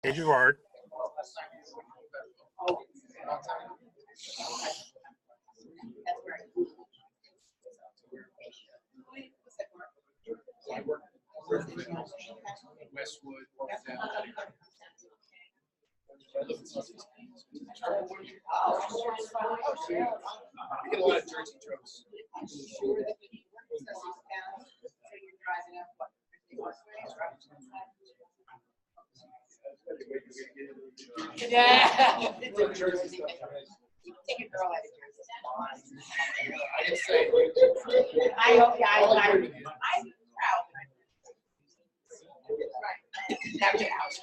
Page of art. Westwood. We get a lot of Jersey tropes. Yeah. Take a girl out of Jersey. I didn't say. I hope, yeah, I'm proud. Now get out.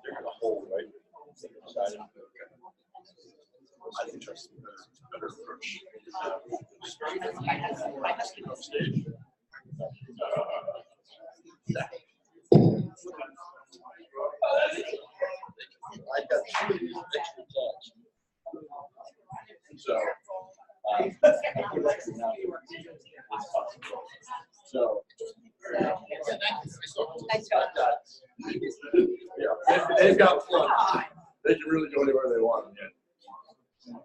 They're gonna hold, right? I think that's a better approach. Keep on stage. I got two of these extra tags. So, Nice job. yeah, they've got fun. They can really go anywhere they want. Yeah.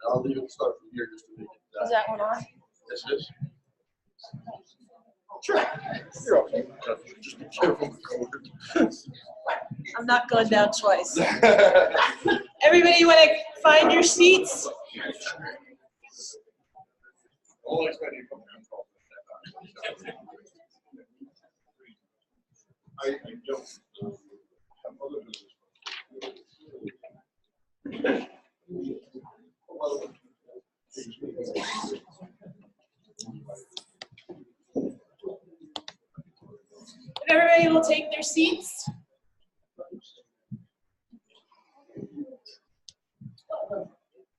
I'll leave it start from here just to make it. Is that one on? This is. Sure. You're okay. Just be careful with the cord. I'm not going down twice. Everybody, you want to find your seats? Always ready to come down. I don't have other If everybody will take their seats.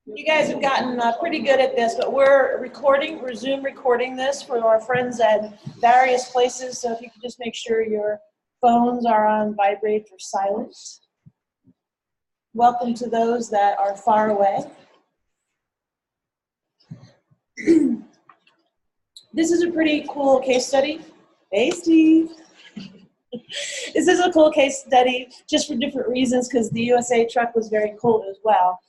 You guys have gotten pretty good at this, but we're Zoom recording this for our friends at various places. So if you could just make sure your phones are on vibrate or silent. Welcome to those that are far away. This is a pretty cool case study. Hey, Steve. This is a cool case study just for different reasons because the USA truck was very cool as well.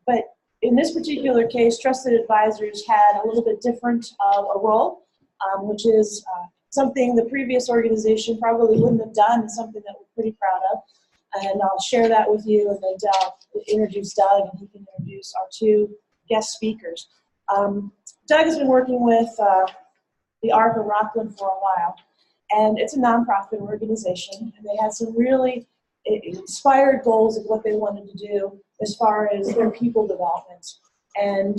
But in this particular case, Trusted Advisors had a little bit different a role, which is something the previous organization probably wouldn't have done and something that we're pretty proud of. And I'll share that with you and then introduce Doug and he can introduce our two guest speakers. Doug has been working with the ARC of Rockland for a while, and it's a nonprofit organization, and they had some really inspired goals of what they wanted to do as far as their people development. And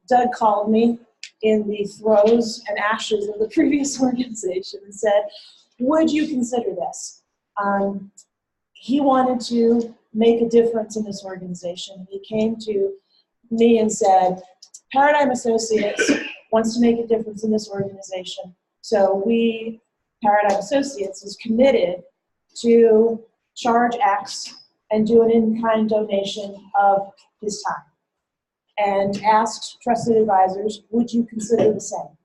Doug called me in the throes and ashes of the previous organization and said, would you consider this? He wanted to make a difference in this organization. He came to me and said, Paradigm Associates wants to make a difference in this organization. So we, Paradigm Associates, is committed to charge X and do an in-kind donation of his time. And asked Trusted Advisors, would you consider the same?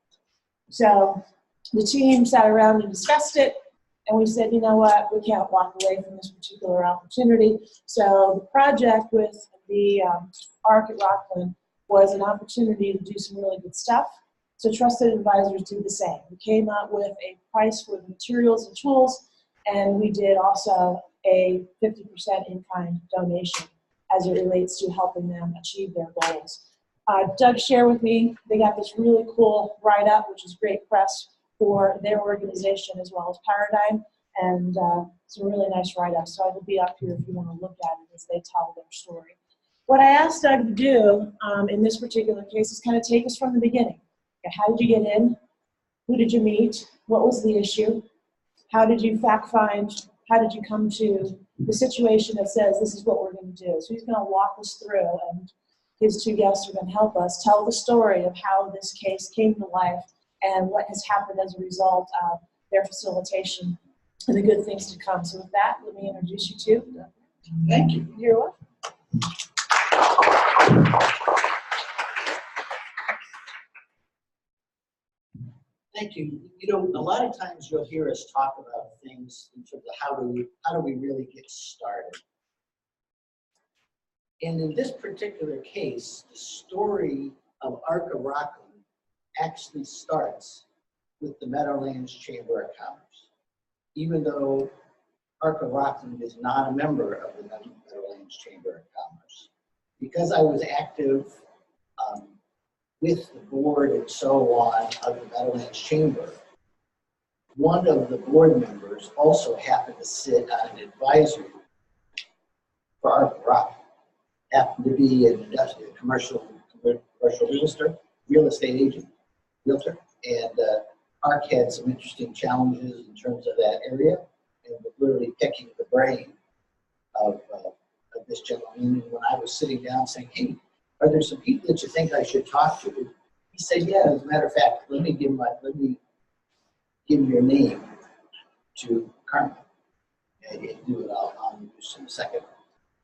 So the team sat around and discussed it, and we said, you know what, we can't walk away from this particular opportunity. So the project with the ARC at Rockland was an opportunity to do some really good stuff. So Trusted Advisors did the same. We came up with a price for the materials and tools, and we did also a 50% in-kind donation as it relates to helping them achieve their goals. Doug shared with me, they got this really cool write-up, which is great press for their organization as well as Paradigm, and some really nice write-ups. So I will be up here if you want to look at it as they tell their story. What I asked Doug to do in this particular case is kind of take us from the beginning. Okay, how did you get in? Who did you meet? What was the issue? How did you fact find? How did you come to the situation that says this is what we're going to do? So he's going to walk us through, and his two guests are going to help us tell the story of how this case came to life and what has happened as a result of their facilitation and the good things to come. So with that, let me introduce you to. Thank you. You're welcome. Thank you. You know, a lot of times you'll hear us talk about things in terms of how do we really get started. And in this particular case, the story of ARCA Rockland actually starts with the Meadowlands Chamber of Commerce. Even though ARCA Rockland is not a member of the Meadowlands Chamber of Commerce, because I was active with the board and so on of the Meadowlands Chamber, one of the board members also happened to sit on an advisory for ARCA Rockland. Happened to be an industrial, commercial real estate agent, realtor, and ARC had some interesting challenges in terms of that area, and was literally picking the brain of this gentleman. And when I was sitting down saying, "Hey, are there some people that you think I should talk to?" He said, "Yeah, as a matter of fact, let me give your name to Carmine." I didn't do it. I'll introduce in a second.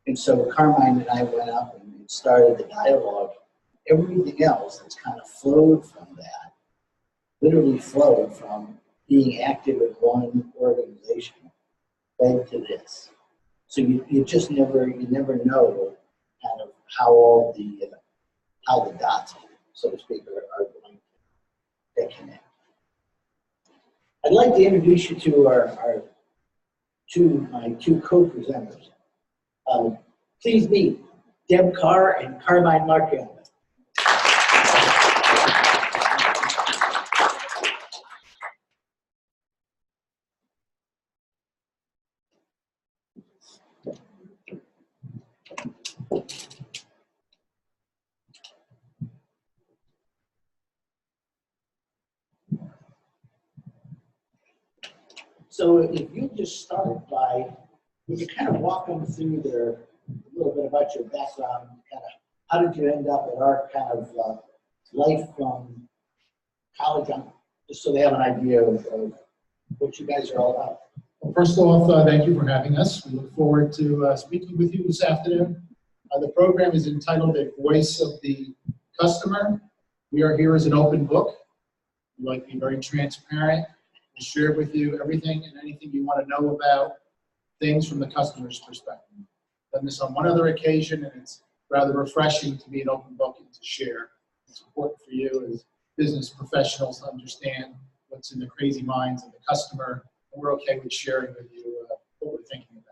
And so Carmine and I went up and started the dialogue. Everything else that's kind of flowed from that, literally flowed from being active in one organization, led to this. So you just never know kind of how all the dots, so to speak, are going to connect. I'd like to introduce you to my two co-presenters. Please meet Deb Carr and Carmine Marchione. So if you just start by, would you kind of walk them through a little bit about your background, kind of how did you end up at our kind of life from college on, just so they have an idea of what you guys are all about. Well, first off, thank you for having us. We look forward to speaking with you this afternoon. The program is entitled A Voice of the Customer. We are here as an open book. We like to be very transparent and share with you everything and anything you want to know about things from the customer's perspective. I've done this on one other occasion, and it's rather refreshing to be an open book and to share. It's important for you as business professionals to understand what's in the crazy minds of the customer, and we're okay with sharing with you what we're thinking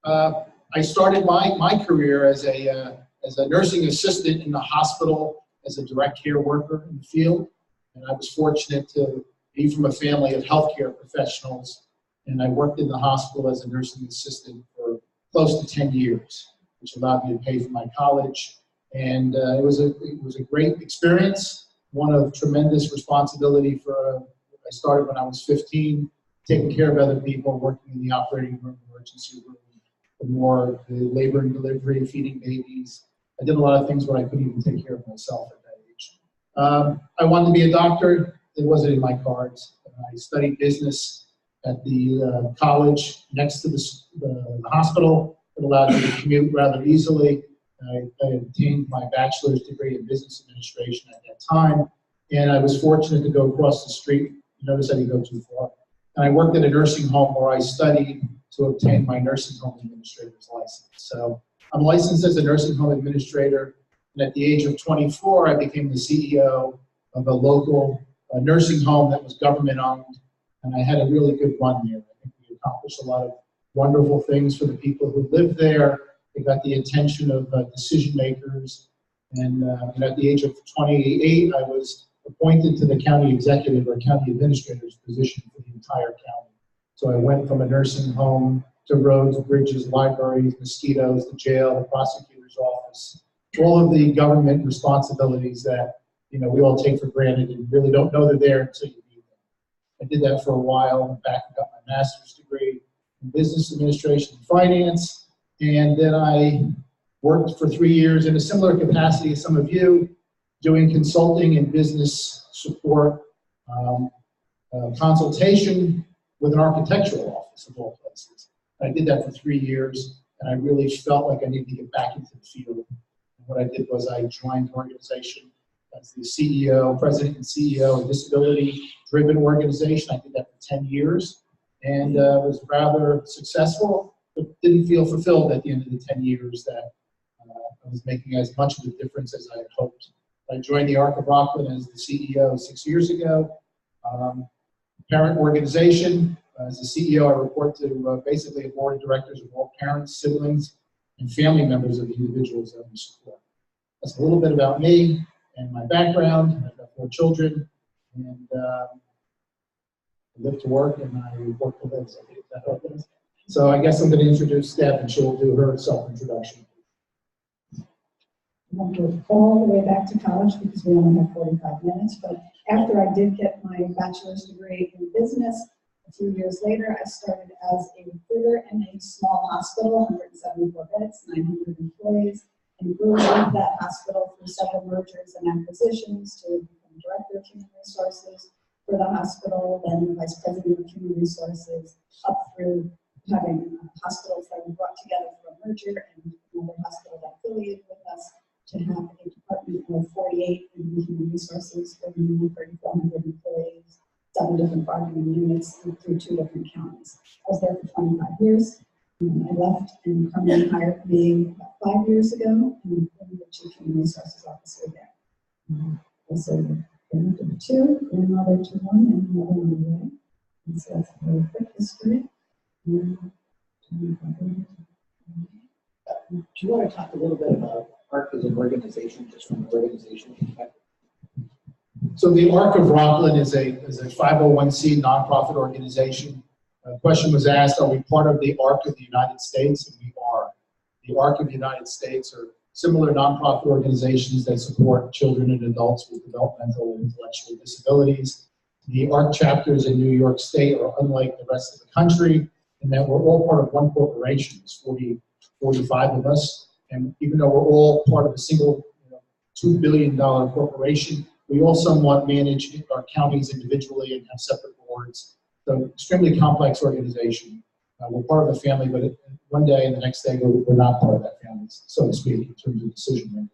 about. I started my career as a nursing assistant in the hospital, as a direct care worker in the field, and I was fortunate to be from a family of healthcare professionals, and I worked in the hospital as a nursing assistant for close to 10 years, which allowed me to pay for my college, and it was a great experience, one of tremendous responsibility I started when I was 15, taking care of other people, working in the operating room, emergency room, the labor and delivery, feeding babies. I did a lot of things where I couldn't even take care of myself at that age. I wanted to be a doctor. It wasn't in my cards. I studied business at the college next to the hospital. It allowed me to commute rather easily. I obtained my bachelor's degree in business administration at that time, and I was fortunate to go across the street. You notice I didn't go too far. And I worked at a nursing home where I studied to obtain my nursing home administrator's license. So I'm licensed as a nursing home administrator, and at the age of 24, I became the CEO of a local nursing home that was government-owned, and I had a really good run there. I think we accomplished a lot of wonderful things for the people who lived there. They got the attention of decision makers, and at the age of 28, I was appointed to the county executive or county administrator's position for the entire county. So I went from a nursing home to roads, bridges, libraries, mosquitoes, the jail, the prosecutor's office, all of the government responsibilities that we all take for granted and really don't know they're there until you need them. I did that for a while, went back and got my master's degree in business administration and finance, and then I worked for 3 years in a similar capacity as some of you, doing consulting and business support, consultation, with an architectural office of all places. I did that for 3 years, and I really felt like I needed to get back into the field. And what I did was I joined the organization as the CEO, president and CEO of a disability-driven organization. I did that for 10 years, and was rather successful, but didn't feel fulfilled at the end of the 10 years that I was making as much of a difference as I had hoped. I joined the ARC of Rockland as the CEO 6 years ago. Parent organization. As the CEO, I report to basically a board of directors of all parents, siblings, and family members of the individuals that we support. That's a little bit about me and my background. I've got 4 children, and I live to work and I work to live. So I guess I'm going to introduce Steph, and she'll do her self-introduction. I won't go all the way back to college because we only have 45 minutes, but after I did get my bachelor's degree in business, a few years later, I started as a recruiter in a small hospital, 174 beds, 900 employees, and grew with that hospital through several mergers and acquisitions to become director of human resources for the hospital, then vice president of human resources, up through having hospitals that were brought together for a merger and another hospital that affiliated with us to have a department of 48 in human resources with 3,400 employees, 7 different bargaining units through 2 different counties. I was there for 25 years. I left and Carmen hired me about 5 years ago, and I'm the chief human resources officer there. Also, parent of 2, grandmother to 1, and another on the way. And so that's a very quick history. Do you want to talk a little bit about ARC as an organization, just from an organization perspective? So the ARC of Rockland is a 501c nonprofit organization. A question was asked, are we part of the ARC of the United States? And we are. The ARC of the United States are similar nonprofit organizations that support children and adults with developmental and intellectual disabilities. The ARC chapters in New York State are unlike the rest of the country in that we're all part of one corporation. There's 45 of us. And even though we're all part of a single $2 billion corporation, we all somewhat manage our counties individually and have separate boards. So extremely complex organization. We're part of the family, but one day and the next day we're not part of that family, so to speak, in terms of decision making.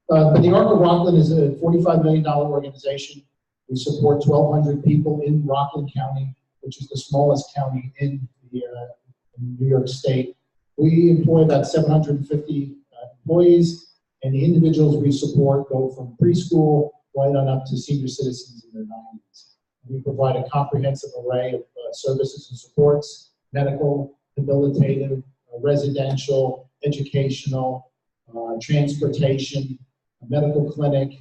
But the ARC of Rockland is a $45 million organization. We support 1,200 people in Rockland County, which is the smallest county in New York State. We employ about 750 employees, and the individuals we support go from preschool right on up to senior citizens in their 90s. We provide a comprehensive array of services and supports: medical, rehabilitative, residential, educational, transportation, a medical clinic,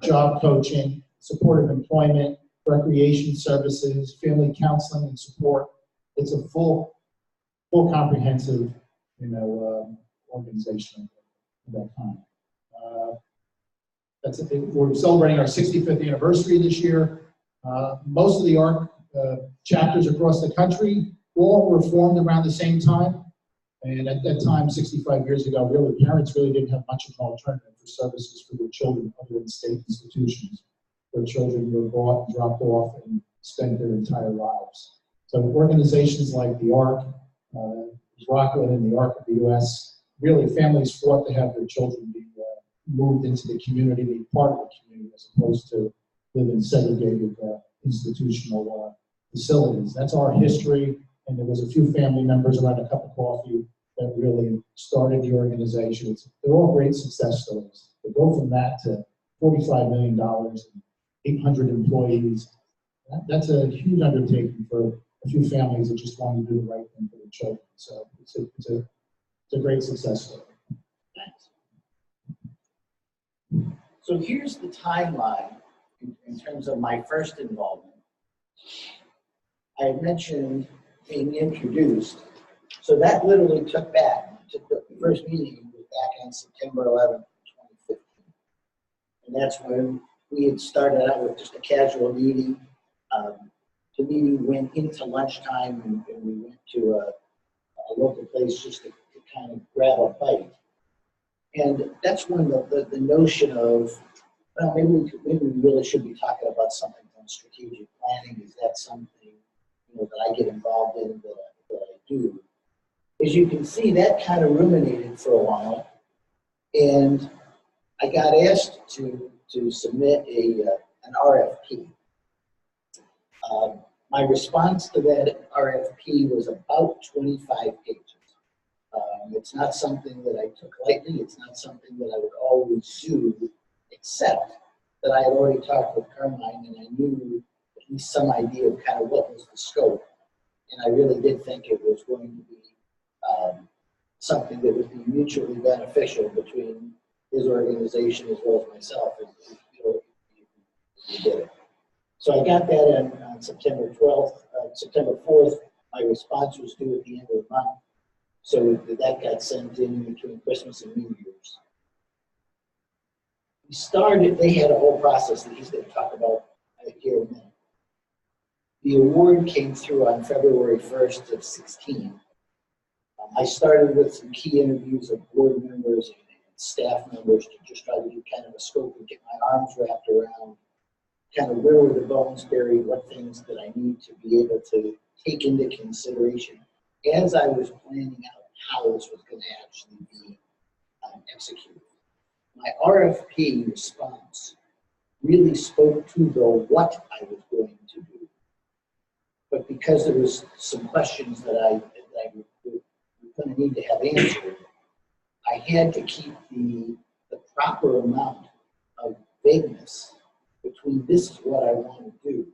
job coaching, supportive employment, recreation services, family counseling and support. It's a full comprehensive, organization at that time. We're celebrating our 65th anniversary this year. Most of the ARC chapters across the country all were formed around the same time. And at that time, 65 years ago, parents really didn't have much of an alternative for services for their children other than state institutions, where children were brought and dropped off and spent their entire lives. So organizations like the ARC, Rockland, and the ARC of the US, really families fought to have their children be moved into the community, be part of the community, as opposed to live in segregated institutional facilities. That's our history, and there was a few family members around a cup of coffee that really started the organization. They're all great success stories. They go from that to $45 million and 800 employees. That's a huge undertaking for a few families that just want to do the right thing for their children. So it's a great success story. So here's the timeline in terms of my first involvement. I mentioned being introduced. So that literally took the first meeting was back on September 11th, 2015. And that's when we had started out with just a casual meeting. The meeting went into lunchtime, and we went to a local place just to kind of grab a bite. And that's when the notion of, well, maybe we really should be talking about something from strategic planning. Is that something that I get involved in, that I do. As you can see, that kind of ruminated for a while, and I got asked to submit an RFP. My response to that RFP was about 25 pages. It's not something that I took lightly. It's not something that I would always do, except that I had already talked with Carmine and I knew at least some idea of kind of what was the scope. And I really did think it was going to be something that would be mutually beneficial between his organization as well as myself. And we did it. So I got that on September 12th, September 4th. My response was due at the end of the month. So that got sent in between Christmas and New Year's. We started, they had a whole process that he's going to talk about here in a minute. The award came through on February 1st of 16. I started with some key interviews of board members and staff members to just try to do kind of a scope and get my arms wrapped around kind of where were the bones buried, what things that I need to be able to take into consideration as I was planning out how this was going to actually be executed. My RFP response really spoke to the what I was going to do. But because there was some questions that I was going to need to have answered, I had to keep the proper amount of vagueness between this is what I want to do.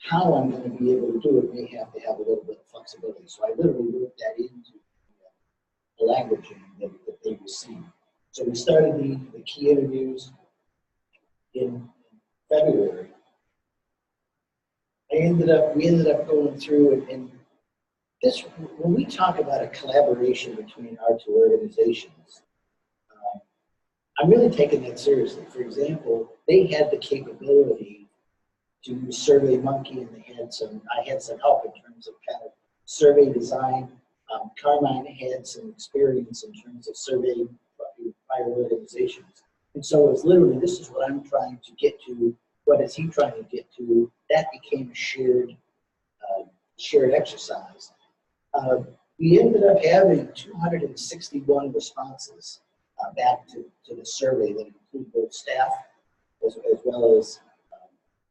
How I'm going to be able to do it may have to have a little bit of flexibility. So I literally wrote that into the languaging that they received. So we started the key interviews in February. We ended up going through and this, when we talk about a collaboration between our two organizations, I'm really taking that seriously. For example, they had the capability to use SurveyMonkey, and I had some help in terms of kind of survey design. Carmine had some experience in terms of surveying prior organizations. And so it's literally, this is what I'm trying to get to, what is he trying to get to? That became a shared exercise. We ended up having 261 responses back to the survey that include both staff as well as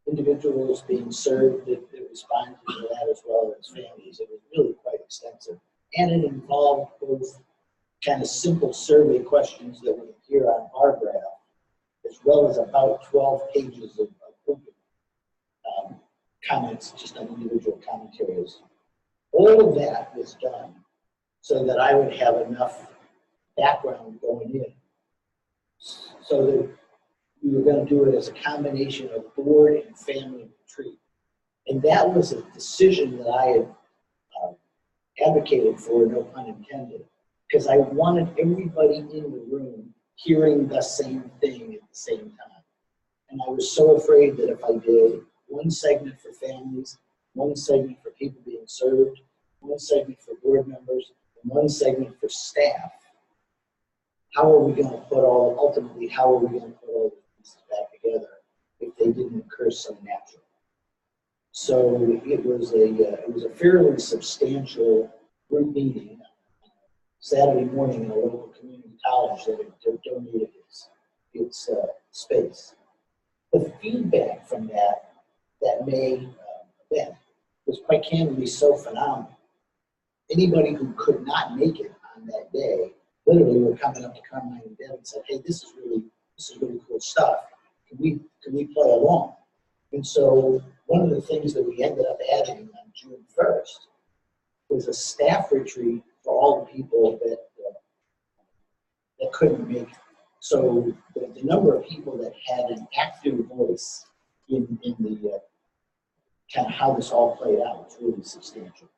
individuals being served that responded to that, as well as families. It was really quite extensive. And it involved both kind of simple survey questions that would appear on bar graph, as well as about 12 pages of open comments just on individual commentaries. All of that was done so that I would have enough background going in, so that we were going to do it as a combination of board and family retreat. And that was a decision that I had advocated for, no pun intended, because I wanted everybody in the room hearing the same thing at the same time. And I was so afraid that if I did one segment for families, one segment for people being served, one segment for board members, and one segment for staff, how are we going to put ultimately, how are we going to put all the pieces back together if they didn't occur so naturally? So it was a fairly substantial group meeting Saturday morning in a local community college that had donated its space. The feedback from that May event was quite candidly so phenomenal. Anybody who could not make it on that day literally were coming up to Carmine and Deb and said, "Hey, this is really cool stuff. Can we play along?" And so one of the things that we ended up adding on June 1st was a staff retreat for all the people that couldn't make it. So the number of people that had an active voice in the kind of how this all played out was really substantial.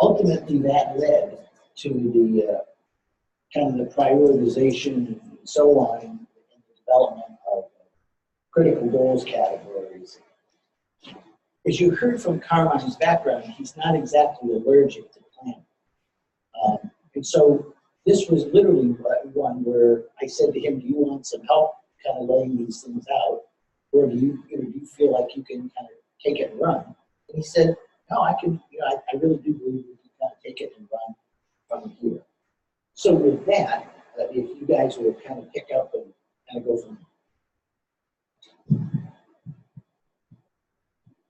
Ultimately, that led to the kind of the prioritization and so on in the development of critical goals categories. As you heard from Carmine's background, he's not exactly allergic to planning. And so this was literally one where I said to him, "Do you want some help kind of laying these things out? Or do you feel like you can kind of take it and run?" And he said, no, I can, I really do believe we can kind of take it and run from here. So with that, if you guys would kind of pick up and kind of go from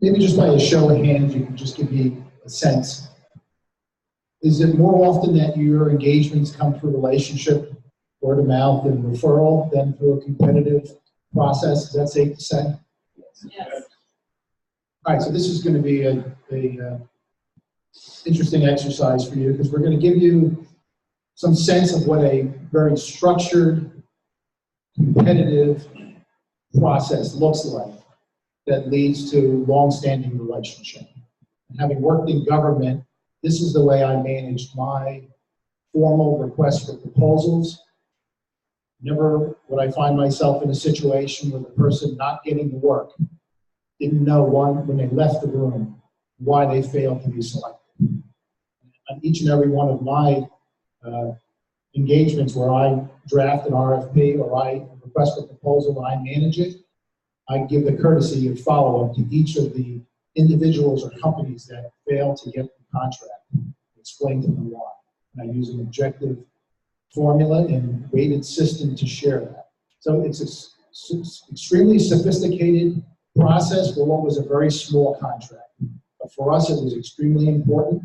Maybe just by a show of hands, you can just give me a sense. Is it more often that your engagements come through relationship, word of mouth, and referral than through a competitive process? Is that safe to say? Yes. All right, so this is going to be a interesting exercise for you because we're going to give you some sense of what a very structured, competitive process looks like that leads to long-standing relationship. And having worked in government, this is the way I managed my formal request for proposals. Never would I find myself in a situation where the person not getting the work didn't know when they left the room why they failed to be selected. On each and every one of my engagements where I draft an RFP or I request a proposal and I manage it, I give the courtesy of follow-up to each of the individuals or companies that fail to get the contract, explain to them why. And I use an objective formula and weighted system to share that. So it's an extremely sophisticated process for what was a very small contract. But for us, it was extremely important.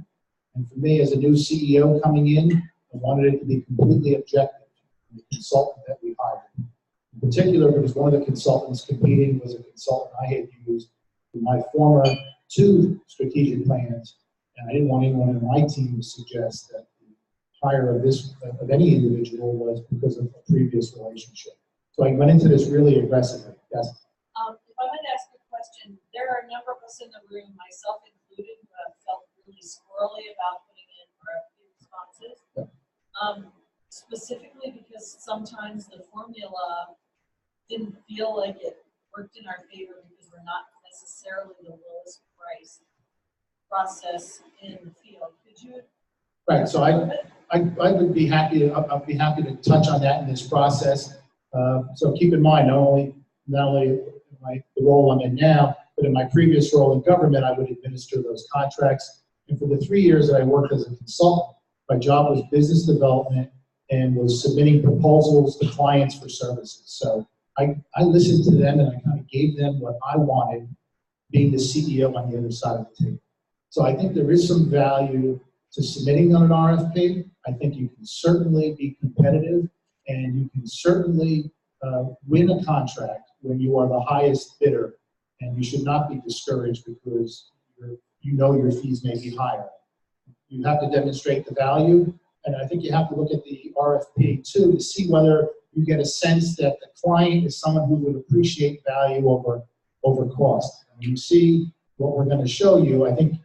And for me, as a new CEO coming in, I wanted it to be completely objective. The consultant that we hired. In particular, because one of the consultants competing was a consultant I had used in my former 2 strategic plans, and I didn't want anyone in my team to suggest that the hire of any individual was because of a previous relationship. So I went into this really aggressively. Yes? If I might ask a question, there are a number of us in the room, myself included, who have felt really squirrely about putting in RFP responses. Yeah. Specifically because sometimes the formula didn't feel like it worked in our favor because we're not necessarily the lowest price process in the field. Could you? Right. So I would be happy to. I'd be happy to touch on that in this process. So keep in mind, not only the role I'm in now, but in my previous role in government, I would administer those contracts. And for the 3 years that I worked as a consultant, my job was business development and was submitting proposals to clients for services. So I listened to them and I kind of gave them what I wanted, being the CEO on the other side of the table. So I think there is some value to submitting on an RFP. I think you can certainly be competitive and you can certainly win a contract when you are the highest bidder, and you should not be discouraged because you know your fees may be higher. You have to demonstrate the value, and I think you have to look at the RFP too to see whether you get a sense that the client is someone who would appreciate value over cost. And when you see what we're going to show you, I think,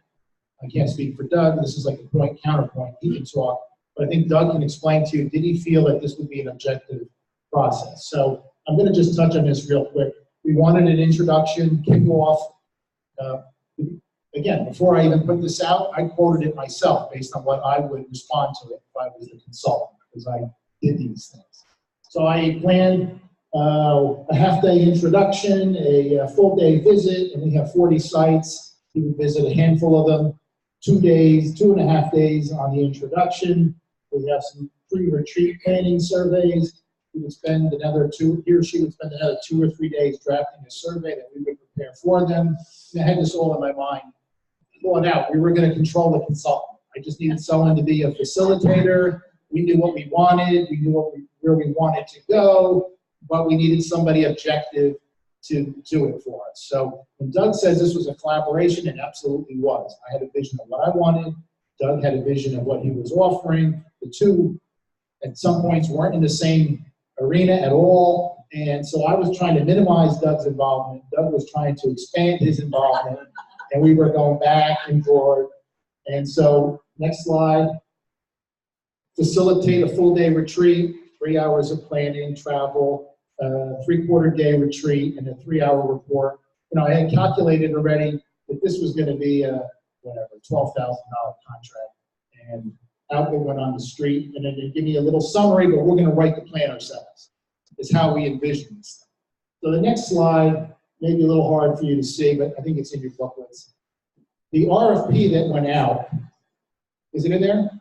I can't speak for Doug, this is like a point counterpoint, he can talk, but I think Doug can explain to you, did he feel that this would be an objective process? So I'm going to just touch on this real quick. We wanted an introduction, kickoff. Again, before I even put this out, I quoted it myself based on what I would respond to it if I was the consultant, because I did these things. So I planned a half-day introduction, a full-day visit, and we have 40 sites. We would visit a handful of them, 2 days, 2.5 days on the introduction. We have some pre-retreat planning surveys. We would spend another he or she would spend another 2 or 3 days drafting a survey that we would prepare for them. And I had this all in my mind. Going out, we were going to control the consultant. I just needed someone to be a facilitator. We knew what we wanted. We knew where we wanted to go, but we needed somebody objective to do it for us. So when Doug says this was a collaboration, it absolutely was. I had a vision of what I wanted. Doug had a vision of what he was offering. The two, at some points, weren't in the same arena at all. And so I was trying to minimize Doug's involvement. Doug was trying to expand his involvement. And we were going back and forth. And so, next slide. Facilitate a full-day retreat, 3 hours of planning, travel, 3/4 day retreat, and a 3-hour report. You know, I had calculated already that this was going to be a, whatever, $12,000 contract. And out we went on the street, and then they give me a little summary, but we're going to write the plan ourselves. Is how we envision this thing. So the next slide may be a little hard for you to see, but I think it's in your booklets. The RFP that went out, is it in there?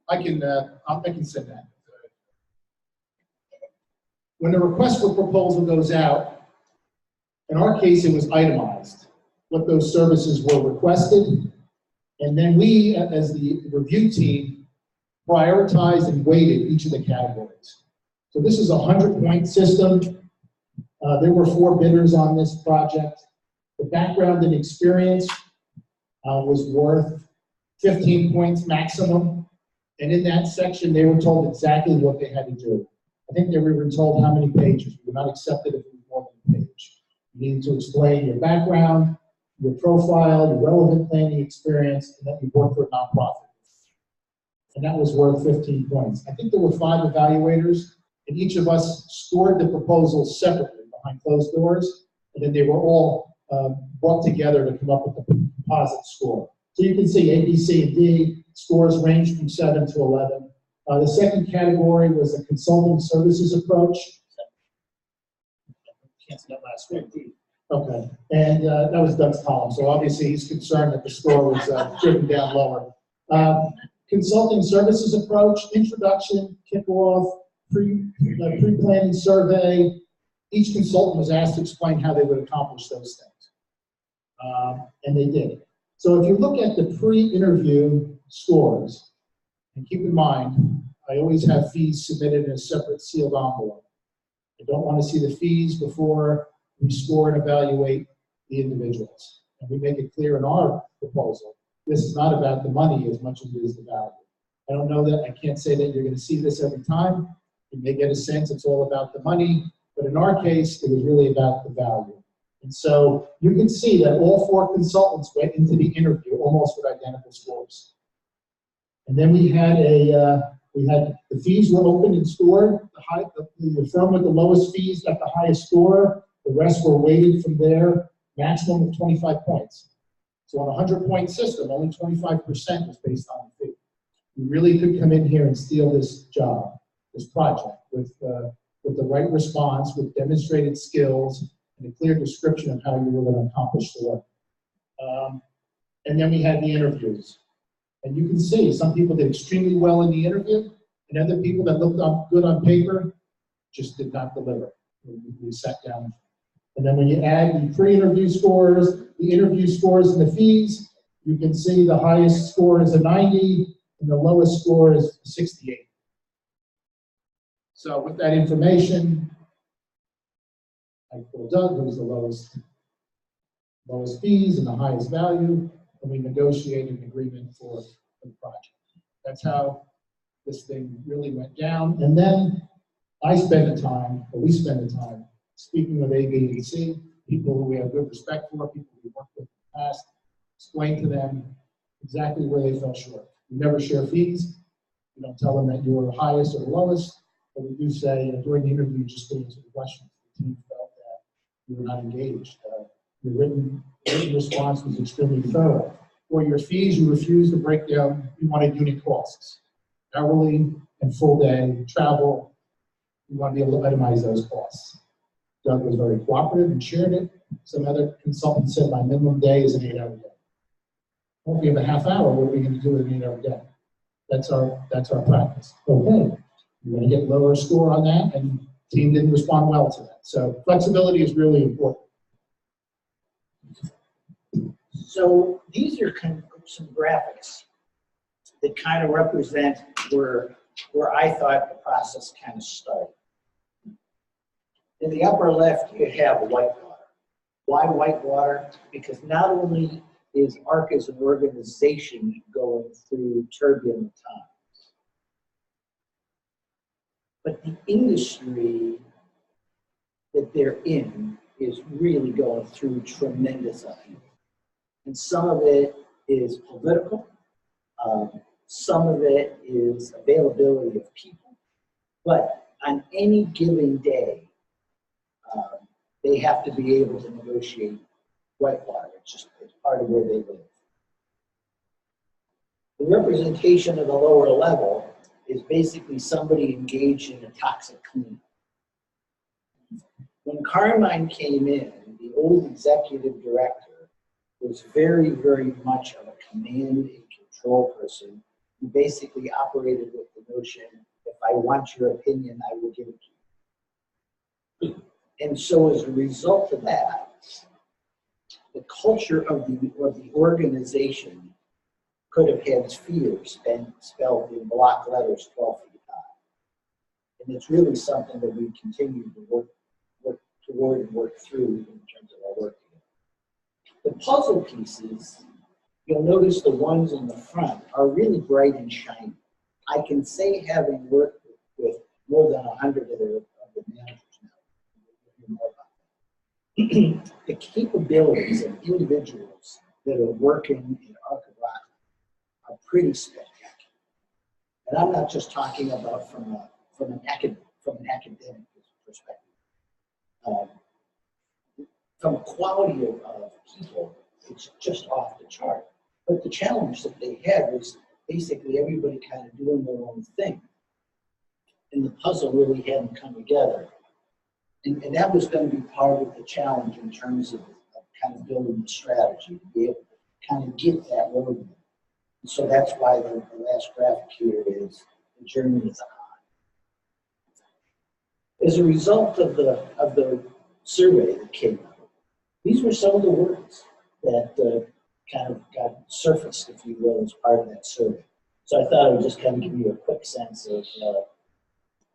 I can send that. When the request for proposal goes out, in our case, it was itemized, what those services were requested. And then we, as the review team, prioritized and weighted each of the categories. So this is a 100-point system. There were 4 bidders on this project. The background and experience was worth 15 points maximum. And in that section, they were told exactly what they had to do. I think they were even told how many pages. We were not accepted if it was more than a page. You needed to explain your background, your profile, your relevant planning experience, and that you work for a nonprofit. And that was worth 15 points. I think there were 5 evaluators, and each of us scored the proposals separately behind closed doors, and then they were all brought together to come up with a composite score. So you can see A, B, C, and D scores range from 7 to 11. The second category was a consulting services approach. Canceled that last week. Okay, and that was Doug's column, so obviously he's concerned that the score was driven down lower. Consulting services approach, introduction, kickoff, pre-planning survey. Each consultant was asked to explain how they would accomplish those things, and they did. So if you look at the pre-interview scores, and keep in mind, I always have fees submitted in a separate sealed envelope. I don't want to see the fees before we score and evaluate the individuals. And we make it clear in our proposal, this is not about the money as much as it is the value. I don't know that, I can't say that you're going to see this every time. You may get a sense it's all about the money, but in our case, it was really about the value. And so you can see that all 4 consultants went into the interview almost with identical scores. And then we had the fees were opened and scored. The firm with the lowest fees got the highest score. The rest were weighted from there, maximum of 25 points. So on a 100-point system, only 25% was based on the fee. You really could come in here and steal this job, this project, with the right response, with demonstrated skills, and a clear description of how you were going to accomplish the work. And then we had the interviews. And you can see some people did extremely well in the interview, and other people that looked good on paper just did not deliver. We sat down. And then when you add the pre-interview scores, the interview scores, and the fees, you can see the highest score is a 90, and the lowest score is 68. So with that information, I told Doug who was the lowest fees and the highest value, and we negotiated an agreement for the project. That's how this thing really went down. And then we spend the time, speaking with A, B, and C, people who we have good respect for, people we've worked with in the past, explain to them exactly where they fell short. We never share fees. We don't tell them that you're the highest or the lowest, but we do say during the interview, just go into the questions. The team felt that you were not engaged. Your written response was extremely thorough. For your fees, you refused to break down, you wanted unit costs. Hourly and full day, travel, you want to be able to itemize those costs. Doug was very cooperative and shared it. Some other consultants said my minimum day is an 8-hour day. Well, if we have a half hour, what are we going to do with an 8-hour day? That's our practice. Okay, you're going to get lower score on that, and the team didn't respond well to that. So flexibility is really important. So these are some graphics that kind of represent where I thought the process kind of started. In the upper left, you have Whitewater. Why Whitewater? Because not only is ARC as an organization going through turbulent times, but the industry that they're in is really going through tremendous upheaval. And some of it is political, some of it is availability of people, but on any given day, they have to be able to negotiate Whitewater. It's part of where they live. The representation of the lower level is basically somebody engaged in a toxic cleanup. When Carmine came in, the old executive director was very, very much of a command and control person who basically operated with the notion, if I want your opinion, I will give it to you. And so as a result of that, the culture of the organization could have had fears spelled in block letters 12 feet high. And it's really something that we continue to work toward and work through in terms of our work together. The puzzle pieces, you'll notice the ones in the front are really bright and shiny. I can say, having worked with more than 100 of the managers now, you'll know about that. The capabilities of individuals that are working in Arc of Rockland are pretty spectacular. And I'm not just talking about from an academic perspective. From a quality of people, it's just off the chart. But the challenge that they had was basically everybody kind of doing their own thing. And the puzzle really hadn't come together. And that was going to be part of the challenge in terms of kind of building the strategy, to be able to kind of get that roadmap. And so that's why the last graphic here is the journey is on. As a result of the survey that came out, these were some of the words that kind of got surfaced, if you will, as part of that survey. So I thought I would just kind of give you a quick sense of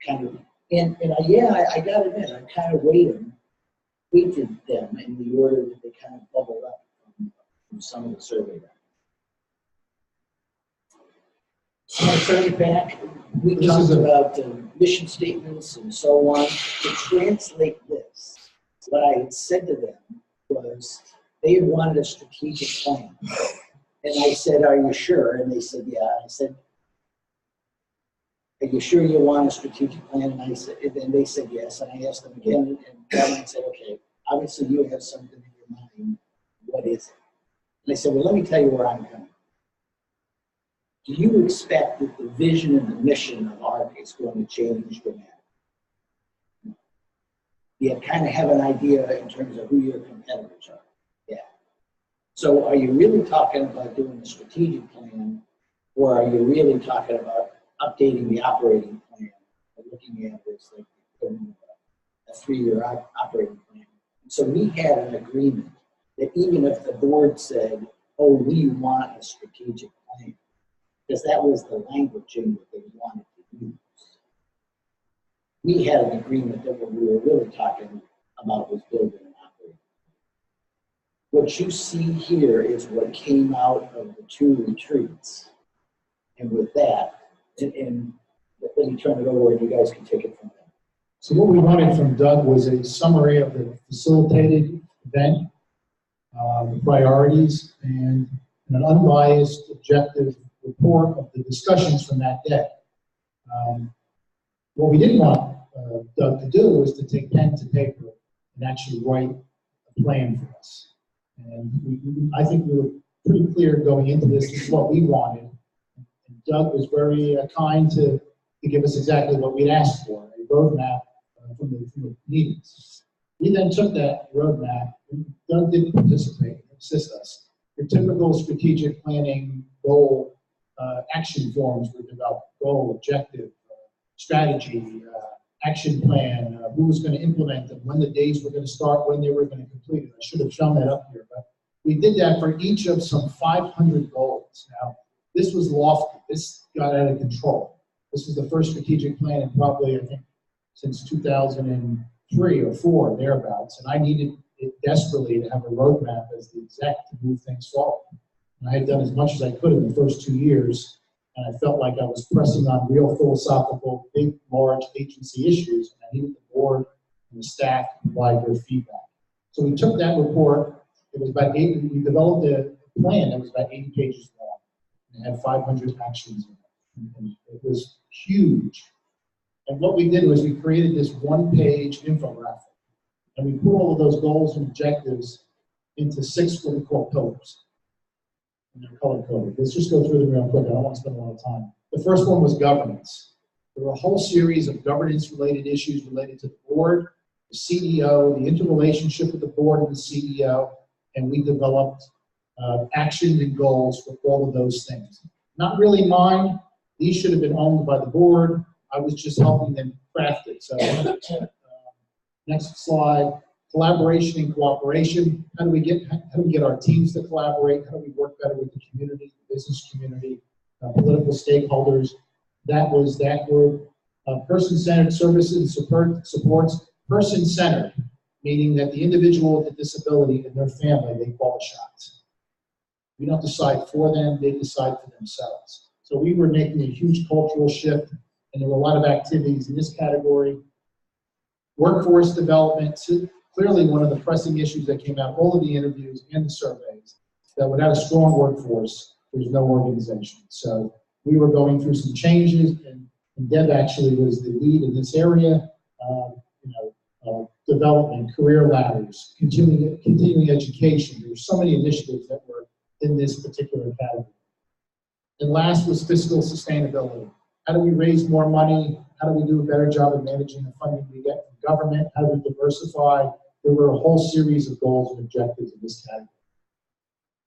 kind of, I got it in. I kind of weighted them in the order that they kind of bubbled up from some of the survey. So I started back. We talked about mission statements and so on. To translate this, what I had said to them was they had wanted a strategic plan. And I said, "Are you sure?" And they said, "Yeah." I said, "Are you sure you want a strategic plan?" And I said, and then they said yes. And I asked them again, and Caroline said, "Okay, obviously you have something in your mind. What is it?" And I said, "Well, let me tell you where I'm coming. Do you expect that the vision and the mission of ARC is going to change dramatically? You kind of have an idea in terms of who your competitors are. Yeah. So are you really talking about doing a strategic plan, or are you really talking about updating the operating plan and looking at it as like a 3-year operating plan?" And so we had an agreement that even if the board said, "Oh, we want a strategic plan," because that was the languaging that they wanted to use, we had an agreement that what we were really talking about was building an operating plan. What you see here is what came out of the 2 retreats. And with that, and let me turn it over and you guys can take it from there. So what we wanted from Doug was a summary of the facilitated event, the priorities, and an unbiased, objective report of the discussions from that day. What we didn't want Doug to do was to take pen to paper and actually write a plan for us. And I think we were pretty clear going into this is what we wanted. And Doug was very kind to give us exactly what we'd asked for, a roadmap from the meetings. We then took that roadmap, and Doug did participate, assist us. Your typical strategic planning goal action forms were developed: goal, objective, strategy, action plan, who was going to implement them, when the days were going to start, when they were going to complete it. I should have shown that up here, but we did that for each of some 500 goals. Now, this was lofty. This got out of control. This was the first strategic plan in probably, I think, since 2003 or 4, thereabouts, and I needed it desperately to have a roadmap as the exec to move things forward. And I had done as much as I could in the first 2 years, and I felt like I was pressing on real philosophical, big, large agency issues, and I needed the board and the staff to provide their feedback. So we took that report. It was about we developed a plan that was about 80 pages long, and it had 500 actions in it. And it was huge. And what we did was we created this one-page infographic, and we put all of those goals and objectives into 6 what we call pillars. And they're color-coded. Let's just go through them real quick. I don't want to spend a lot of time. The first one was governance. There were a whole series of governance-related issues related to the board, the CEO, the interrelationship with the board and the CEO, and we developed actions and goals for all of those things. Not really mine. These should have been owned by the board. I was just helping them craft it. So next slide. Collaboration and cooperation. How do we get our teams to collaborate? How do we work better with the community, the business community, political stakeholders? That was that group. Person-centered services and supports. Person-centered, meaning that the individual with the disability and their family, they call the shots. We don't decide for them, they decide for themselves. So we were making a huge cultural shift, and there were a lot of activities in this category. Workforce development, clearly one of the pressing issues that came out of all of the interviews and the surveys, that without a strong workforce, there's no organization. So we were going through some changes, and Deb actually was the lead in this area. Development, career ladders, continuing education. There were so many initiatives that were in this particular category. And last was fiscal sustainability. How do we raise more money? How do we do a better job of managing the funding we get from government? How do we diversify? There were a whole series of goals and objectives in this category.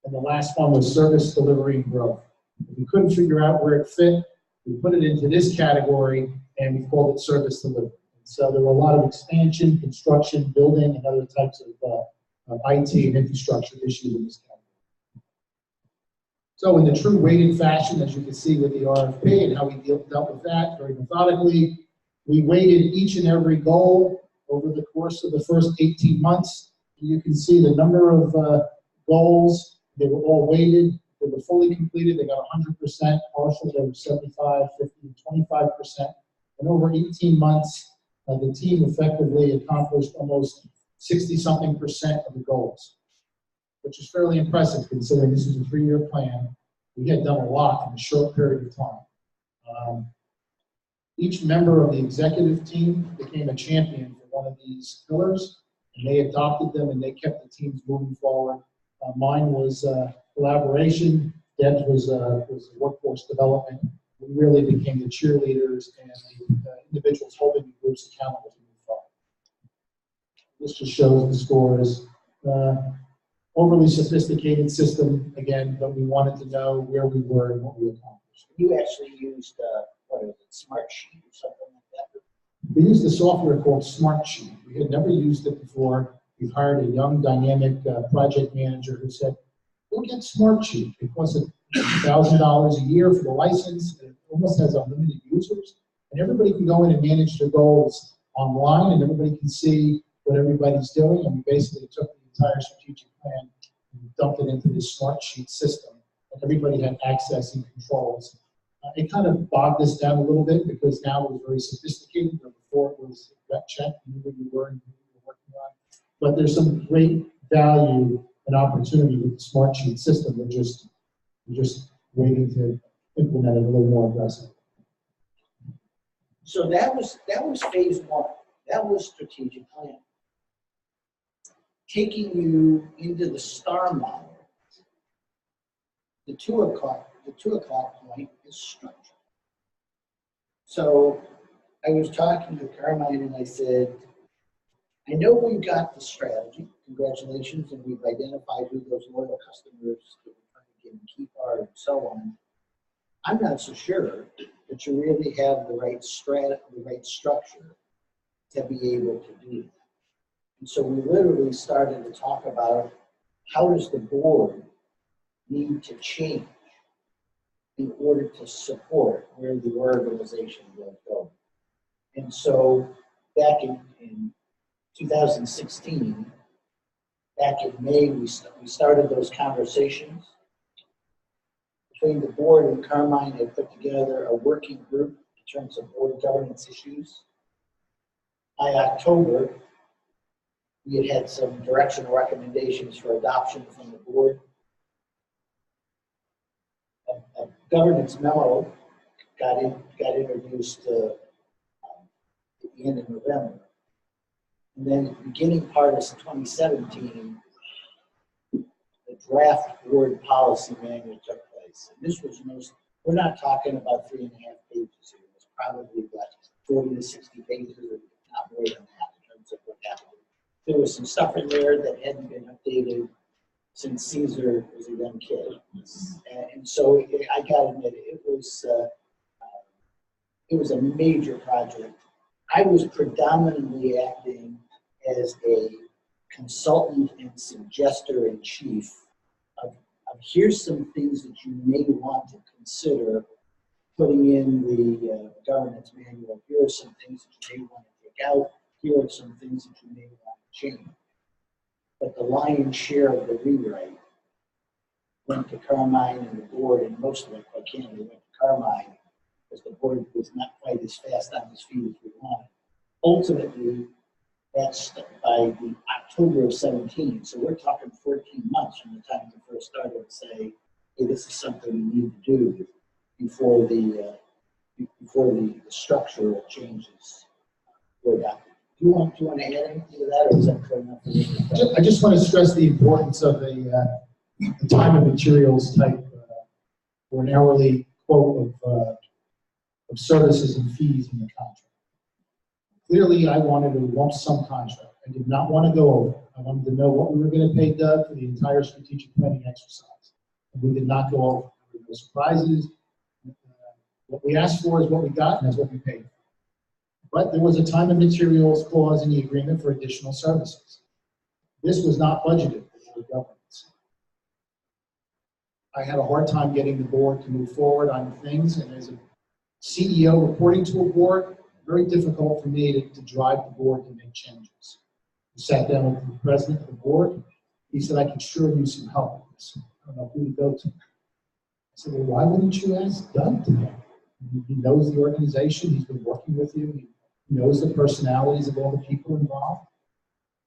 And the last one was service delivery and growth. If we couldn't figure out where it fit, we put it into this category and we called it service delivery. And so there were a lot of expansion, construction, building, and other types of IT and infrastructure issues in this category. So in the true weighted fashion, as you can see with the RFP and how we dealt with that very methodically, we weighted each and every goal over the course of the first 18 months. You can see the number of goals. They were all weighted. They were fully completed. They got 100%. Partial, they were 75, 50, 25%. And over 18 months, the team effectively accomplished almost 60-something% of the goals, which is fairly impressive considering this is a 3-year plan. We had done a lot in a short period of time. Each member of the executive team became a champion for one of these pillars, and they adopted them and they kept the teams moving forward. Mine was collaboration. Deb's was workforce development. We really became the cheerleaders and the individuals holding the groups accountable to move forward. This just shows the scores. Overly sophisticated system, again, but we wanted to know where we were and what we accomplished. You actually used, what is it, Smartsheet or something like that? We used a software called Smartsheet. We had never used it before. We hired a young, dynamic project manager who said, "We'll get Smartsheet. It costs $1,000 a year for the license. It almost has unlimited users. And everybody can go in and manage their goals online, and everybody can see what everybody's doing." And we basically took the entire strategic plan and dumped it into this Smartsheet system. And everybody had access and controls. It kind of bogged us down a little bit because now it was very sophisticated. Before it was gut check, you knew where you were and who you were working on. But there's some great value and opportunity with the Smartsheet system. We're just waiting to implement it a little more aggressively. So that was phase one. That was strategic plan. Taking you into the STAR model, the 2 o'clock point is structure. So I was talking to Carmine and I said, I know we've got the strategy, congratulations, and we've identified who those loyal customers that we're trying to get and keep are and so on. I'm not so sure that you really have the right structure to be able to do that. And so we literally started to talk about how does the board need to change in order to support where the organization will go. And so back in 2016, back in May, we started those conversations. Between the board and Carmine had put together a working group in terms of board governance issues. By October, we had had some directional recommendations for adoption from the board. A governance memo got introduced at the end of November. And then at the beginning part of 2017, the draft board policy manual took place. And this was we're not talking about 3.5 pages here. It was probably about 40 to 60 pages, or not more than that in terms of what happened. There was some stuff in there that hadn't been updated since Caesar was them kid. And so I gotta admit, it was a major project. I was predominantly acting as a consultant and suggester in chief of here's some things that you may want to consider putting in the governance manual. Here are some things that you may want to take out. Here are some things that you may want to change. But the lion's share of the rewrite went to Carmine and the board, and most of it, quite candidly, went to Carmine, because the board was not quite as fast on his feet as we wanted. Ultimately, that's by the October of 17, so we're talking 14 months from the time we first started to say, hey, this is something we need to do before the structural changes were adopted. Do you want to add anything to that, or is that clear enough? I just want to stress the importance of the time and materials type or an hourly quote of services and fees in the contract. Clearly, I wanted a lump sum contract. I did not want to go over. I wanted to know what we were going to pay Doug for the entire strategic planning exercise. And we did not go over. There were no surprises. What we asked for is what we got, and that's what we paid for. But there was a time and materials clause in the agreement for additional services. This was not budgeted for governance. I had a hard time getting the board to move forward on things, and as a CEO reporting to a board, very difficult for me to drive the board to make changes. We sat down with the president of the board. He said, I can sure use some help with this. I don't know who to go to. I said, well, why wouldn't you ask Doug to help? He knows the organization. He's been working with you. He knows the personalities of all the people involved.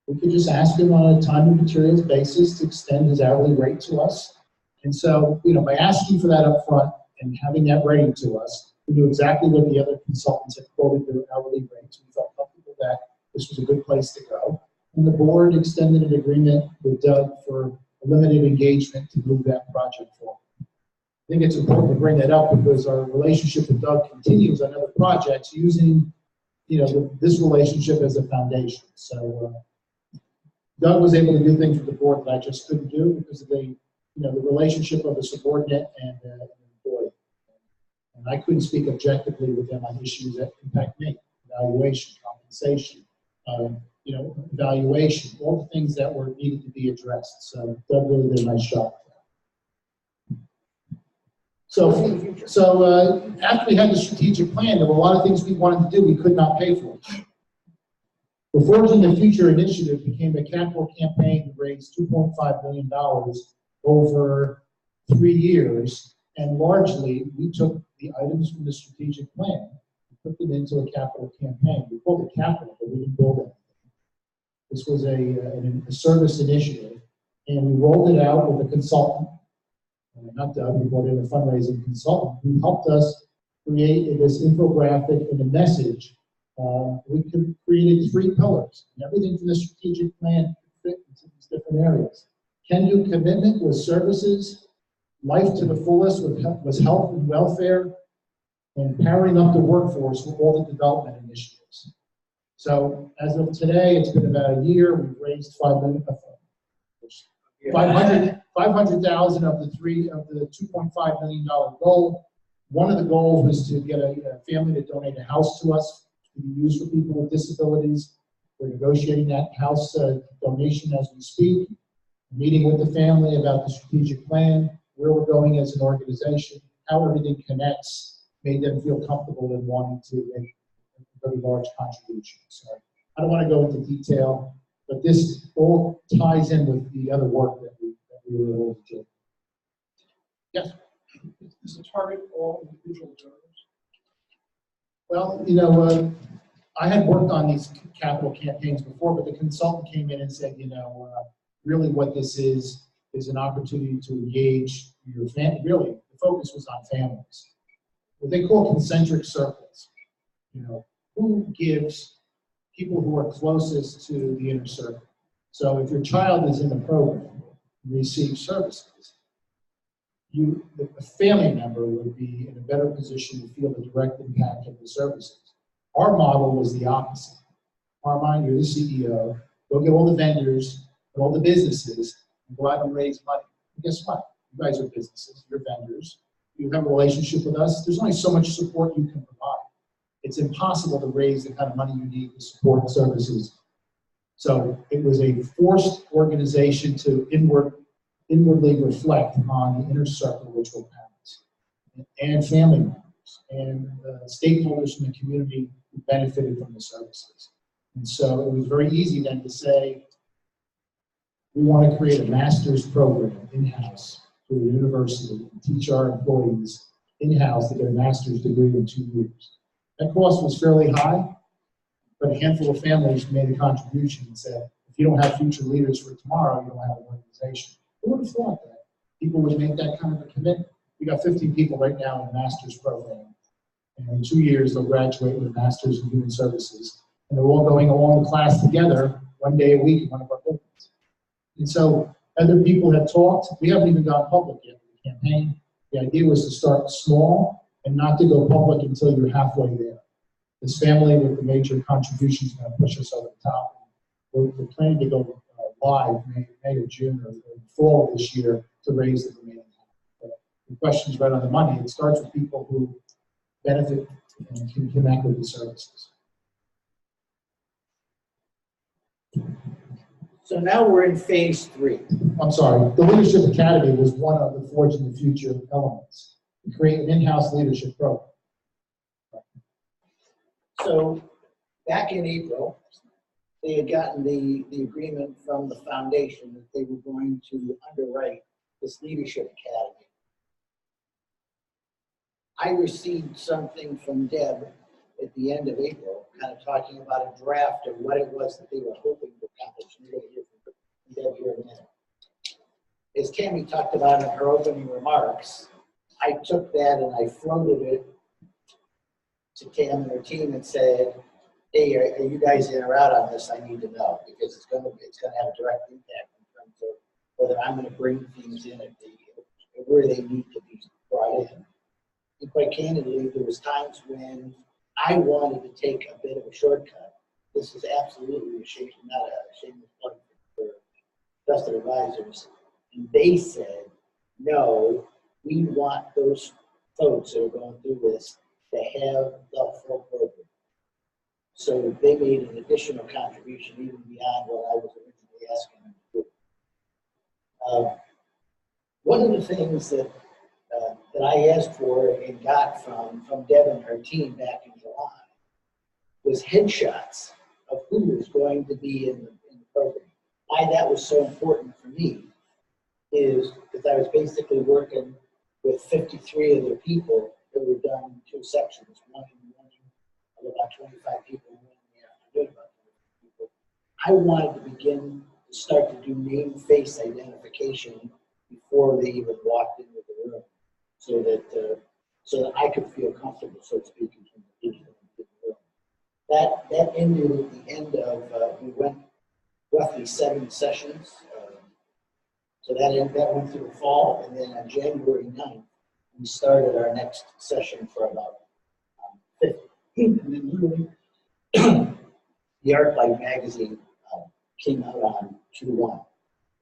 We could just ask him on a time and materials basis to extend his hourly rate to us. And so, by asking for that up front and having that ready to us, we knew exactly what the other consultants had quoted their hourly rates. We felt comfortable that this was a good place to go. And the board extended an agreement with Doug for a limited engagement to move that project forward. I think it's important to bring that up because our relationship with Doug continues on other projects using, this relationship as a foundation. So Doug was able to do things with the board that I just couldn't do because of the relationship of a subordinate and an employee. And I couldn't speak objectively with them on issues that impact me: evaluation, compensation, evaluation, all the things that were needed to be addressed. So Doug really did a nice job. So after we had the strategic plan, there were a lot of things we wanted to do we could not pay for. The Forging the Future initiative became a capital campaign to raise $2.5 million over 3 years, and largely we took the items from the strategic plan and put them into a capital campaign. We called it capital, but we didn't build anything. This was a service initiative, and we rolled it out with a consultant. Not Doug, we brought in a fundraising consultant who helped us create this infographic and a message. We created 3 pillars, and everything from the strategic plan fit into these different areas. Can-do commitment was services, life to the fullest was health and welfare, and powering up the workforce with all the development initiatives. So as of today, it's been about a year. We've raised $500,000 of the $2.5 million goal. One of the goals was to get a family to donate a house to us to be used for people with disabilities. We're negotiating that house donation as we speak, meeting with the family about the strategic plan, where we're going as an organization, how everything connects, made them feel comfortable in wanting to make a very large contribution. So I don't want to go into detail, but this all ties in with the other work that we were able to do. Yes? Does it target all individual donors? Well, I had worked on these capital campaigns before, but the consultant came in and said, really what this is an opportunity to engage your family. Really, the focus was on families. What they call concentric circles. Who gives people who are closest to the inner circle. So if your child is in the program and receives services, the family member would be in a better position to feel the direct impact of the services. Our model was the opposite. Carmine, you're the CEO, go get all the vendors and all the businesses and go out and raise money. And guess what? You guys are businesses, you're vendors. You have a relationship with us. There's only so much support you can provide. It's impossible to raise the kind of money you need to support services. So it was a forced organization to inwardly reflect on the inner circle, which were parents and family members and stakeholders from the community who benefited from the services. And so it was very easy then to say, we want to create a master's program in-house through a university and teach our employees in-house to get a master's degree in 2 years. That cost was fairly high, but a handful of families made a contribution and said, if you don't have future leaders for tomorrow, you don't have an organization. Who would have thought that people would make that kind of a commitment? We got 15 people right now in the master's program. And in 2 years, they'll graduate with a master's in human services. And they're all going along the class together 1 day a week in one of our buildings. And so other people have talked. We haven't even gone public yet with the campaign. The idea was to start small and not to go public until you're halfway there. This family with the major contributions is going to push us over the top. We're planning to go live May or June or fall of this year to raise the remaining half. But the question's right on the money. It starts with people who benefit and can connect with the services. So now we're in phase 3. I'm sorry, the Leadership Academy was one of the Forging the Future elements. To create an in-house leadership program. So back in April, they had gotten the agreement from the foundation that they were going to underwrite this Leadership Academy. I received something from Deb at the end of April, kind of talking about a draft of what it was that they were hoping to accomplish. You're going to hear from Deb here in a minute. As Tammy talked about in her opening remarks, I took that and I floated it to Tam and her team and said, hey, are you guys in or out on this? I need to know, because it's going to have a direct impact in terms of whether I'm going to bring things in where they need to be brought in. And quite candidly, there was times when I wanted to take a bit of a shortcut. This is absolutely not a shameless plug for trusted advisors. And they said, no, we want those folks that are going through this to have the full program. So they made an additional contribution even beyond what I was originally asking them to do. One of the things that I asked for and got from Deb and her team back in July was headshots of who was going to be in the program. Why that was so important for me is because I was basically working with 53 other people that were done in 2 sections, one in the morning of about 25 people, and one in the afternoon about 25 people. I wanted to begin to start to do name-face identification before they even walked into the room, so that I could feel comfortable, so to speak, in terms of people in the room. That ended at the end of, we went roughly 7 sessions. So that went through the fall, and then on January 9th, we started our next session for about 50. And then literally, the ArcLight magazine came out on 2/1.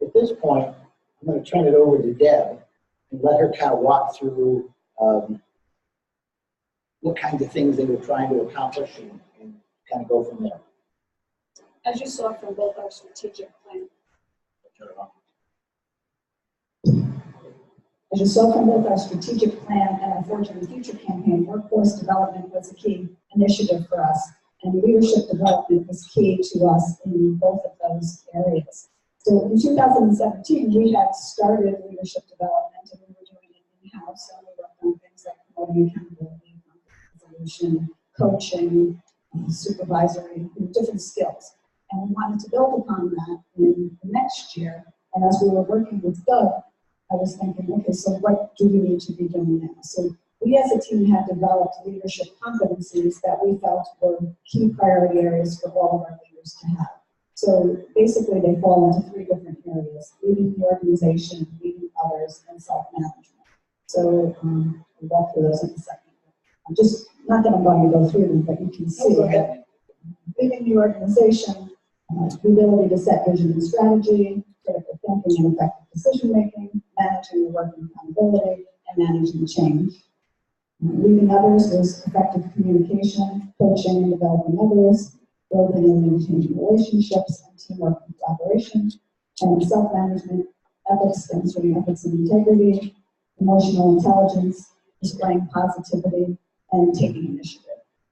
At this point, I'm going to turn it over to Deb and let her kind of walk through what kinds of things they were trying to accomplish and kind of go from there. As you saw from both our strategic plan. As you saw from both our strategic plan and our Forging the Future campaign, workforce development was a key initiative for us, and leadership development was key to us in both of those areas. So in 2017, we had started leadership development, and we were doing it in-house, and we worked on things like promoting accountability, resolution, coaching, supervisory, different skills. And we wanted to build upon that in the next year. And as we were working with Doug, I was thinking, okay, so what do we need to be doing now? So we as a team had developed leadership competencies that we felt were key priority areas for all of our leaders to have. So basically they fall into 3 different areas: leading the organization, leading others, and self-management. So we'll walk through those in a second. Just, not that I'm going to go through them, but you can see that leading the organization, the ability to set vision and strategy, critical thinking and effective decision-making, managing the work and accountability, and managing change. Leading others was effective communication, coaching and developing others, building and maintaining relationships, and teamwork and collaboration, and self-management, ethics, demonstrating ethics and integrity, emotional intelligence, displaying positivity, and taking initiative.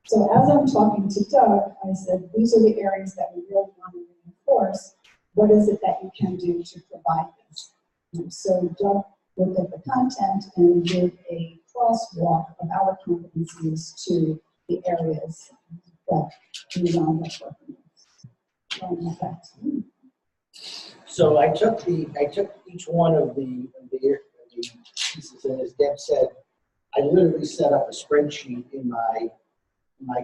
So as I'm talking to Doug, I said, these are the areas that we really want to reinforce. What is it that you can do to provide this? So Doug looked at the content and did a crosswalk of our competencies to the areas that we wound up working with. And in fact, So I took each one of the pieces, and as Deb said, I literally set up a spreadsheet in my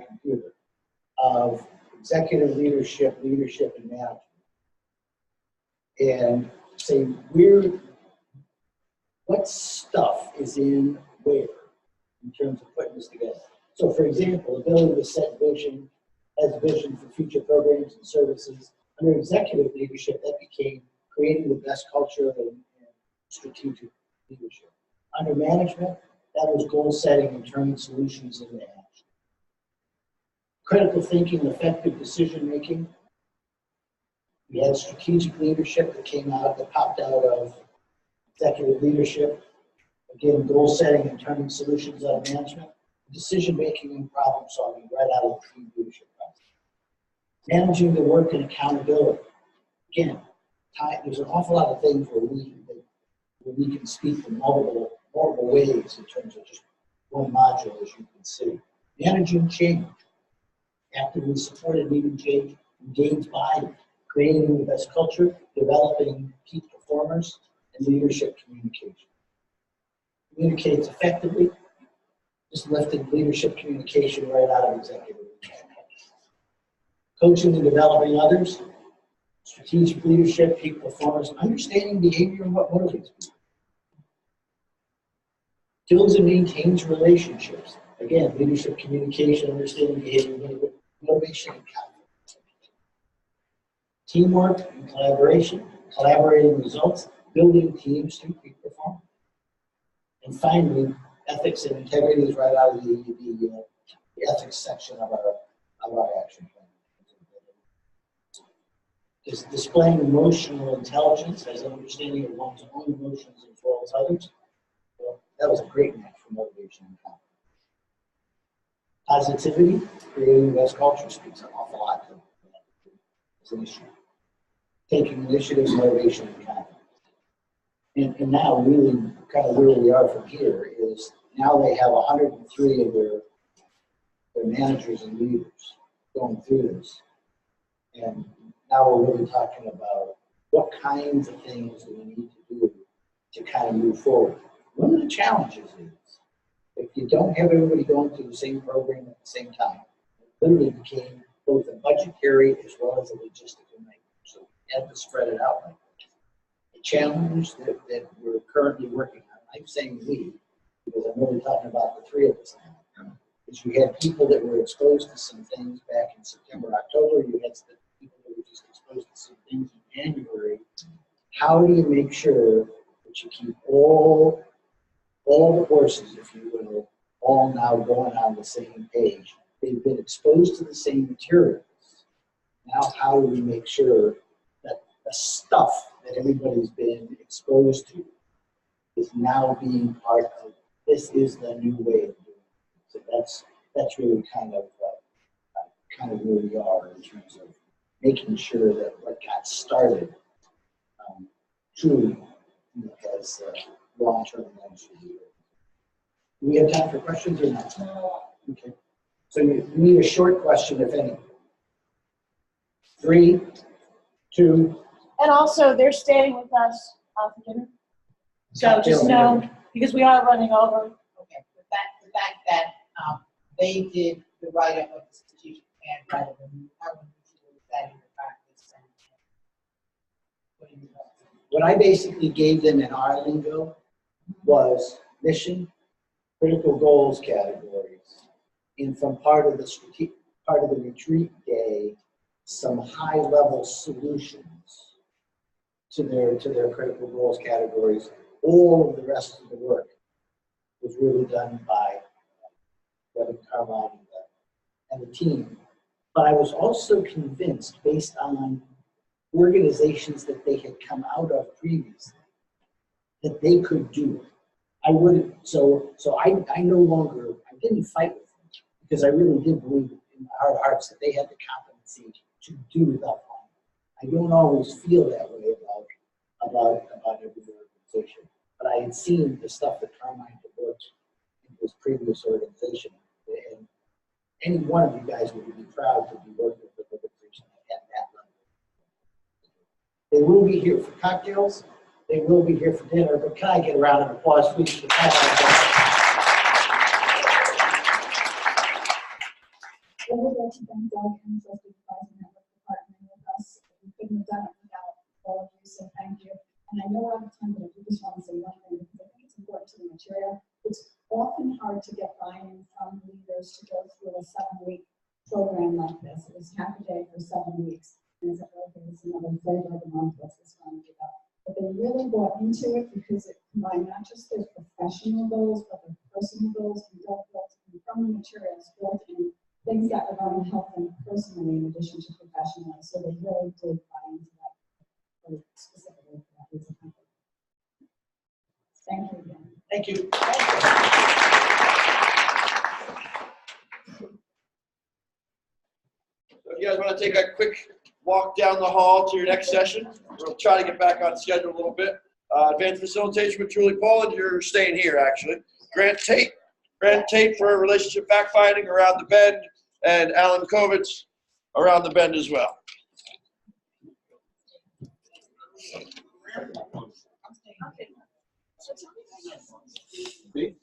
computer of executive leadership, and management, and say what stuff is in where in terms of putting this together. So for example, ability to set vision, as vision for future programs and services. Under executive leadership, that became creating the best culture and strategic leadership. Under management, that was goal setting and turning solutions into action. Critical thinking, effective decision making. We had strategic leadership that popped out of executive leadership. Again, goal setting and turning solutions out of management. Decision making and problem solving right out of the team leadership process. Managing the work and accountability. Again, there's an awful lot of things where we can speak in multiple ways in terms of just one module, as you can see. Managing change. Actively supported leading change, engaged by creating the best culture, developing peak performers, and leadership communication. Communicates effectively, just lifting leadership communication right out of executive leadership. Coaching and developing others, strategic leadership, peak performance, understanding behavior and what motivates people. Builds and maintains relationships. Again, leadership communication, understanding behavior, motivation, and confidence. Teamwork and collaboration, collaborating results, building teams to peak performance. And finally, ethics and integrity is right out of the ethics section of our action plan. Is displaying emotional intelligence as an understanding of one's own emotions as well as others. Well, that was a great match for motivation and confidence. Positivity, creating the best culture speaks an awful lot to that as an issue. Taking initiative, motivation, and confidence. And now really kind of where we are from here is now they have 103 of their managers and leaders going through this. And now we're really talking about what kinds of things do we need to do to kind of move forward. One of the challenges is if you don't have everybody going through the same program at the same time, it literally became both a budgetary as well as a logistical nightmare. So we had to spread it out like that. The challenge that we're currently working on, I'm saying we, because I'm really talking about the three of us now, is you had people that were exposed to some things back in September, October. You had people that were just exposed to some things in January. How do you make sure that you keep all the horses, if you will, all now going on the same page? They've been exposed to the same materials. Now, how do we make sure that the stuff that everybody's been exposed to is now being part of this is the new way of doing it? So that's really kind of where we are in terms of making sure that what got started truly has long-term plans for you. Do we have time for questions or not? No. Okay. So you need a short question, if any. 3, 2. And also, they're staying with us for dinner. So just know, because we are running over. Okay, the fact that they did the write-up of the strategic plan rather than having to do that in the practice. What do you know? What I basically gave them in our lingo was mission, critical goals categories, and from part of the retreat day, some high-level solutions to their critical roles categories. All of the rest of the work was really done by Kevin Carmine and the team. But I was also convinced, based on organizations that they had come out of previously, that they could do it. I wouldn't, so I no longer, I didn't fight with them because I really did believe in my heart of hearts that they had the competency to do without money. I don't always feel that way about every organization, but I had seen the stuff that Carmine had worked in his previous organization, and any one of you guys would be proud to be working with an organization at that level. They will be here for cocktails. They will be here for dinner, but can I get a round of applause, please? For that? I would like to thank Doug and Trustee Advisor Network for partnering with us. We couldn't have done it without all of you, so thank you. And I know we're out of time, but I do just want to say one thing, because I think it's important to the material. It's often hard to get buy-in from leaders to go through a 7-week program like this. It was half a day for 7 weeks. And it's another flavor of the month, what's this going to be about. But they really bought into it because it combined not just their professional goals, but their personal goals and adult goals, and from the materials built in things that are going to help them personally in addition to professionally. So they really did buy into that specifically for that reason. Thank you again. Thank you. If you guys want to take a quick walk down the hall to your next session, we'll try to get back on schedule a little bit. Advanced facilitation with Julie Poland, you're staying here actually. Grant Tate for relationship backfighting around the bend, and Alan Kovitz around the bend as well. Okay. So tell me,